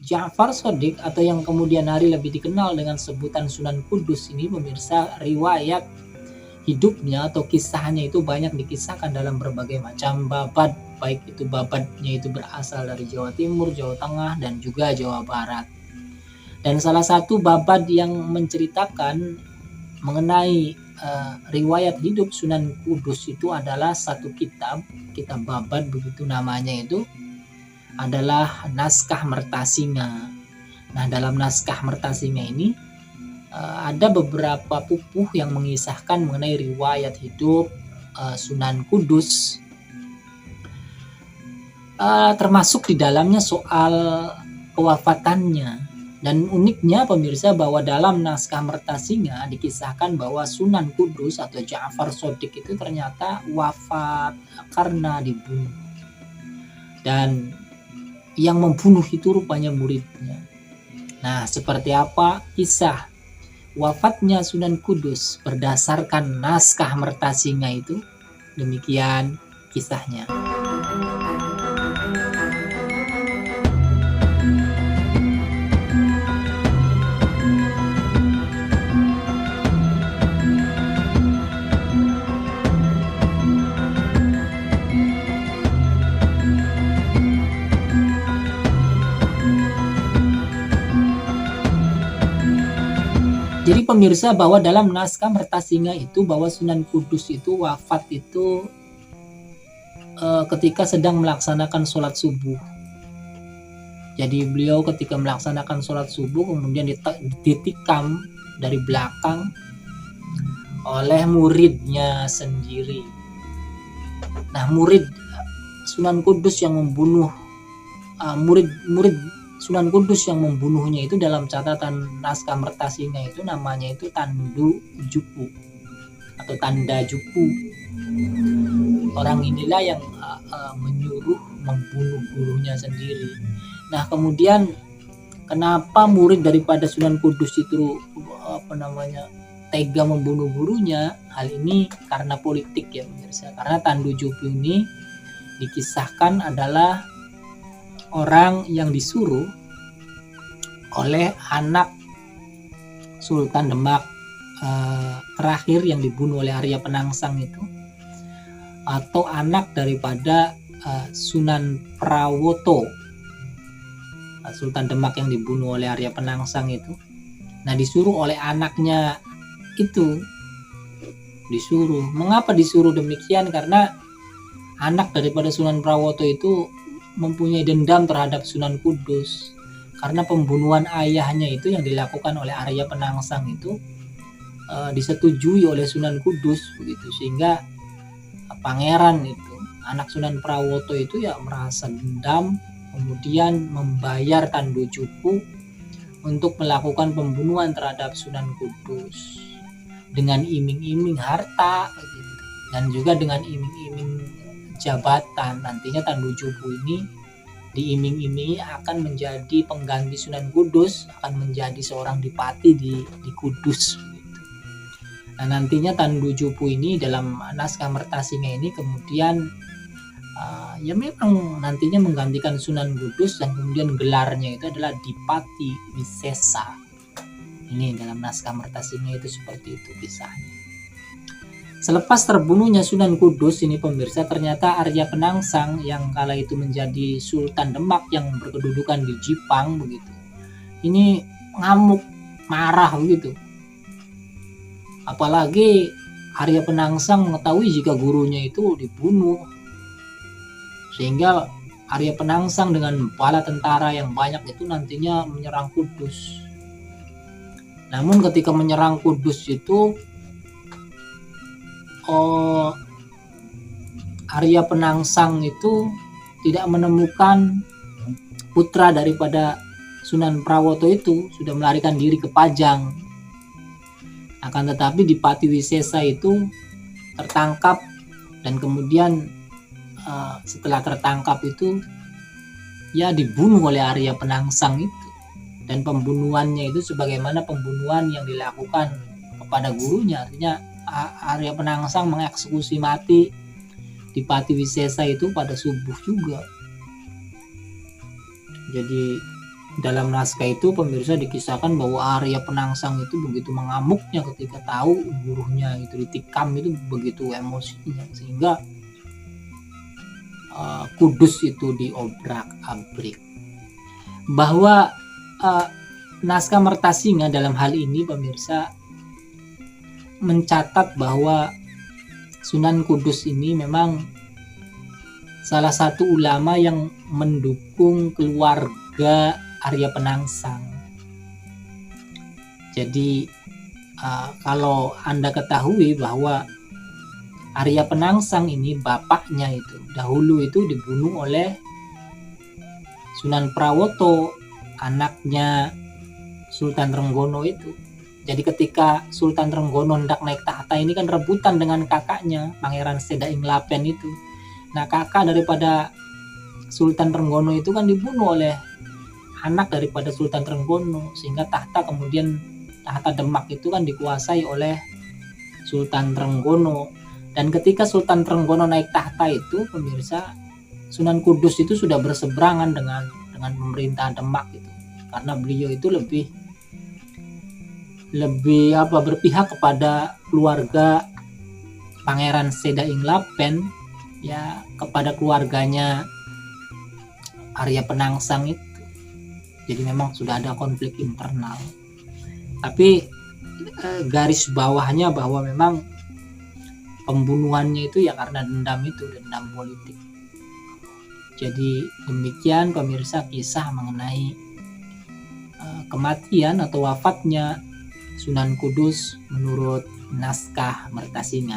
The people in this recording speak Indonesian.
Ja'far Shadiq atau yang kemudian hari lebih dikenal dengan sebutan Sunan Kudus ini pemirsa, riwayat hidupnya atau kisahnya itu banyak dikisahkan dalam berbagai macam babad, baik itu babadnya itu berasal dari Jawa Timur, Jawa Tengah, dan juga Jawa Barat. Dan salah satu babad yang menceritakan mengenai riwayat hidup Sunan Kudus itu adalah satu kitab babad begitu namanya, itu adalah Naskah Mertasinga. Nah, dalam Naskah Mertasinga ini ada beberapa pupuh yang mengisahkan mengenai riwayat hidup Sunan Kudus, termasuk di dalamnya soal kewafatannya. Dan uniknya pemirsa, bahwa dalam Naskah Mertasinga dikisahkan bahwa Sunan Kudus atau Ja'far Shadiq itu ternyata wafat karena dibunuh. Dan yang membunuh itu rupanya muridnya. Nah, seperti apa kisah wafatnya Sunan Kudus berdasarkan Naskah Mertasinga itu? Demikian kisahnya. Jadi pemirsa, bahwa dalam Naskah Mertasinga itu bahwa Sunan Kudus itu wafat itu ketika sedang melaksanakan sholat subuh. Jadi beliau ketika melaksanakan sholat subuh kemudian ditikam dari belakang oleh muridnya sendiri. Nah, murid Sunan Kudus yang membunuh murid Sunan Kudus yang membunuhnya itu dalam catatan Naskah Mertasinga itu namanya itu Tandu Jupu atau Tanda Jupu. Orang inilah yang menyuruh membunuh gurunya sendiri. Nah, kemudian kenapa murid daripada Sunan Kudus itu tega membunuh gurunya? Hal ini karena politik ya pemirsa. Karena Tandu Jupu ini dikisahkan adalah orang yang disuruh oleh anak Sultan Demak terakhir yang dibunuh oleh Arya Penangsang itu, atau anak daripada Sunan Prawoto, Sultan Demak yang dibunuh oleh Arya Penangsang itu. Nah, disuruh oleh anaknya itu, disuruh. Mengapa disuruh demikian? Karena anak daripada Sunan Prawoto itu mempunyai dendam terhadap Sunan Kudus karena pembunuhan ayahnya itu yang dilakukan oleh Arya Penangsang itu disetujui oleh Sunan Kudus begitu, sehingga pangeran itu, anak Sunan Prawoto itu ya merasa dendam, kemudian membayar Tandu Jupu untuk melakukan pembunuhan terhadap Sunan Kudus dengan iming-iming harta gitu, dan juga dengan iming-iming jabatan. Nantinya Tandu Jupu ini diiming-imingi akan menjadi pengganti Sunan Kudus, akan menjadi seorang dipati di Kudus gitu. Nah, nantinya Tandu Jupu ini dalam Naskah Mertasinga ini kemudian ya memang nantinya menggantikan Sunan Kudus, dan kemudian gelarnya itu adalah Dipati Wisesa. Ini dalam Naskah Mertasinga itu seperti itu kisahnya. Selepas terbunuhnya Sunan Kudus ini pemirsa, ternyata Arya Penangsang yang kala itu menjadi Sultan Demak yang berkedudukan di Jipang begitu, ini ngamuk, marah begitu. Apalagi Arya Penangsang mengetahui jika gurunya itu dibunuh, sehingga Arya Penangsang dengan bala tentara yang banyak itu nantinya menyerang Kudus. Namun ketika menyerang Kudus itu Arya Penangsang itu tidak menemukan putra daripada Sunan Prawoto itu, sudah melarikan diri ke Pajang. Akan tetapi Dipati Wisesa itu tertangkap, dan kemudian setelah tertangkap itu ya dibunuh oleh Arya Penangsang itu. Dan pembunuhannya itu sebagaimana pembunuhan yang dilakukan kepada gurunya, artinya Arya Penangsang mengeksekusi mati Dipati Wisesa itu pada subuh juga. Jadi Dalam naskah itu pemirsa dikisahkan bahwa Arya Penangsang itu begitu mengamuknya ketika tahu gurunya itu ditikam, itu begitu emosinya sehingga Kudus itu diobrak-abrik. Bahwa naskah Mertasinga dalam hal ini pemirsa mencatat bahwa Sunan Kudus ini memang salah satu ulama yang mendukung keluarga Arya Penangsang. Jadi kalau Anda ketahui bahwa Arya Penangsang ini bapaknya itu dahulu itu dibunuh oleh Sunan Prawoto, anaknya Sultan Trenggono itu. Jadi ketika Sultan Trenggono hendak naik tahta ini kan rebutan dengan kakaknya Pangeran Sedaing Lapen itu. Nah, kakak daripada Sultan Trenggono itu kan dibunuh oleh anak daripada Sultan Trenggono, sehingga tahta Demak itu kan dikuasai oleh Sultan Trenggono. Dan ketika Sultan Trenggono naik tahta itu pemirsa, Sunan Kudus itu sudah berseberangan dengan pemerintahan Demak itu, karena beliau itu lebih berpihak kepada keluarga Pangeran Sedaing Lapen, ya, kepada keluarganya Arya Penangsang itu. Jadi memang sudah ada konflik internal. Tapi garis bawahnya bahwa memang pembunuhannya itu ya karena dendam politik. Jadi demikian pemirsa kisah mengenai kematian atau wafatnya Sunan Kudus menurut naskah Mertasinga.